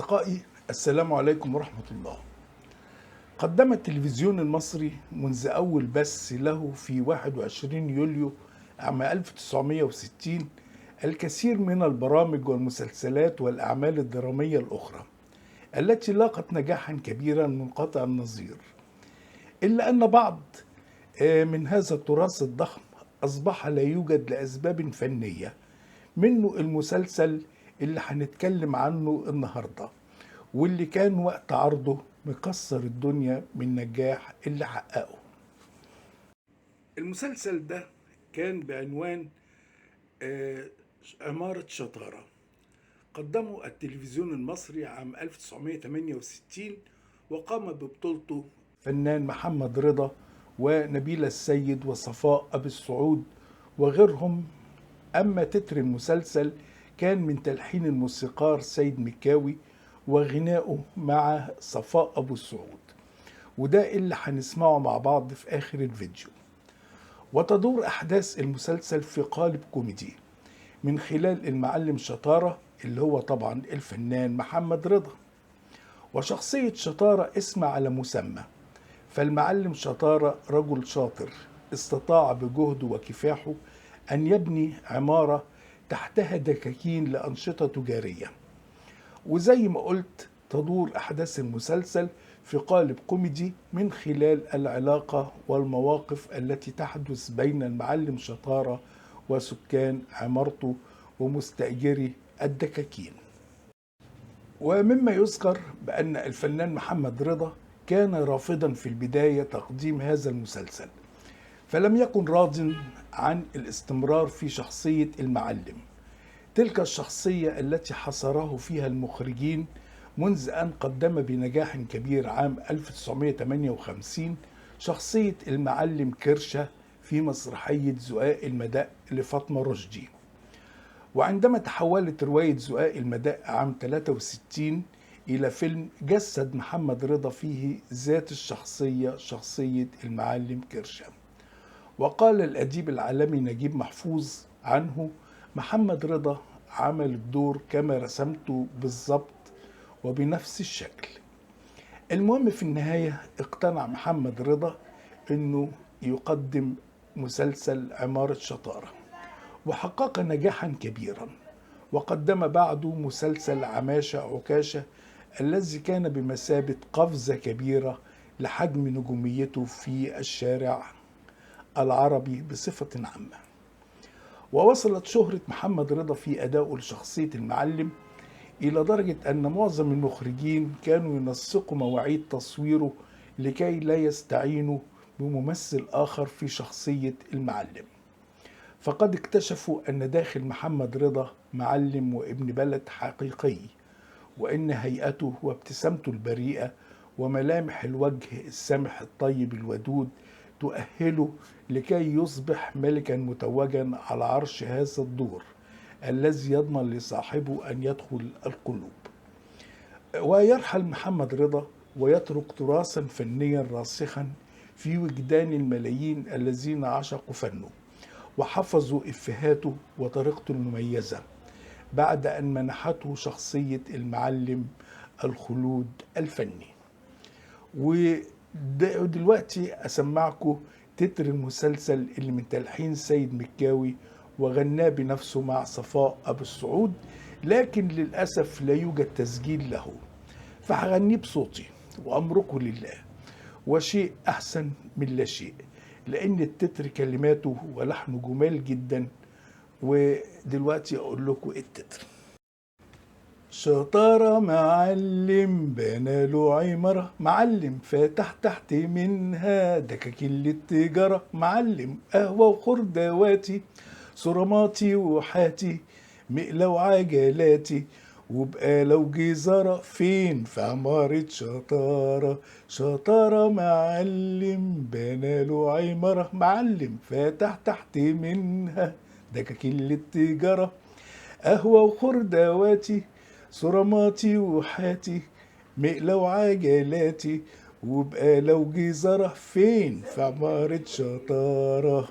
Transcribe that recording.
أصدقائي، السلام عليكم ورحمة الله. قدم التلفزيون المصري منذ أول بث له في 21 يوليو عام 1960 الكثير من البرامج والمسلسلات والأعمال الدرامية الأخرى التي لاقت نجاحا كبيرا منقطع النظير، إلا أن بعض من هذا التراث الضخم أصبح لا يوجد لأسباب فنية، منه المسلسل اللي هنتكلم عنه النهارده، واللي كان وقت عرضه مكسر الدنيا من نجاح اللي حققه. المسلسل ده كان بعنوان آه، عمارة شطارة. قدمه التلفزيون المصري عام 1968، وقام ببطولته فنان محمد رضا ونبيلة السيد وصفاء أبي السعود وغيرهم. أما تتر المسلسل كان من تلحين الموسيقار سيد مكاوي وغنائه مع صفاء أبو السعود، وده اللي هنسمعه مع بعض في آخر الفيديو. وتدور أحداث المسلسل في قالب كوميدي من خلال المعلم شطارة اللي هو طبعا الفنان محمد رضا، وشخصية شطارة اسم على مسمى. فالمعلم شطارة رجل شاطر استطاع بجهده وكفاحه أن يبني عمارة تحتها دكاكين لأنشطة تجارية. وزي ما قلت تدور أحداث المسلسل في قالب كوميدي من خلال العلاقة والمواقف التي تحدث بين المعلم شطارة وسكان عمارته ومستأجري الدكاكين. ومما يذكر بأن الفنان محمد رضا كان رافضا في البداية تقديم هذا المسلسل، فلم يكن راضٍ عن الاستمرار في شخصية المعلم، تلك الشخصية التي حصره فيها المخرجين منذ أن قدم بنجاح كبير عام 1958 شخصية المعلم كرشة في مسرحية زقاق المداء لفاطمة رشدي. وعندما تحولت رواية زقاق المداء عام 63 إلى فيلم، جسد محمد رضا فيه ذات الشخصية، شخصية المعلم كرشة. وقال الأديب العالمي نجيب محفوظ عنه: محمد رضا عمل الدور كما رسمته بالضبط وبنفس الشكل. المهم في النهاية اقتنع محمد رضا انه يقدم مسلسل عمارة شطارة، وحقق نجاحا كبيرا. وقدم بعده مسلسل عماشة عكاشة الذي كان بمثابة قفزة كبيرة لحجم نجوميته في الشارع العربي بصفة عامة. ووصلت شهرة محمد رضا في أدائه لشخصية المعلم إلى درجة أن معظم المخرجين كانوا ينسقوا مواعيد تصويره لكي لا يستعينوا بممثل آخر في شخصية المعلم. فقد اكتشفوا أن داخل محمد رضا معلم وابن بلد حقيقي، وأن هيئته وابتسامته البريئة وملامح الوجه السمح الطيب الودود تؤهله لكي يصبح ملكا متوجا على عرش هذا الدور الذي يضمن لصاحبه أن يدخل القلوب. ويرحل محمد رضا ويترك تراثا فنيا راسخا في وجدان الملايين الذين عشقوا فنه وحفظوا إفهاته وطريقته المميزة، بعد أن منحته شخصية المعلم الخلود الفني. ودلوقتي أسمعكم تتر المسلسل اللي من تلحين سيد مكاوي وغناه بنفسه مع صفاء أبو السعود، لكن للأسف لا يوجد تسجيل له، فهغنيه بصوتي وأمركم لله، وشيء أحسن من لا شيء، لأن التتر كلماته ولحنه جمال جدا. ودلوقتي أقول لكم التتر. شطارة معلم بنى له عمارة، معلم فاتح تحت منها دكاكين للتجارة، معلم قهوة وخردواتي صراماتي وحاتي مقلة وعجلاتي وبقالة وجزارة، فين في عمارة شطارة. شطارة معلم بنى له عمارة، معلم فاتح تحت منها دكاكين للتجارة، قهوة وخردواتي صراماتي وحاتي مقلة وعجلاتي وبقالة وجزارة، فين في عمارة شطارة.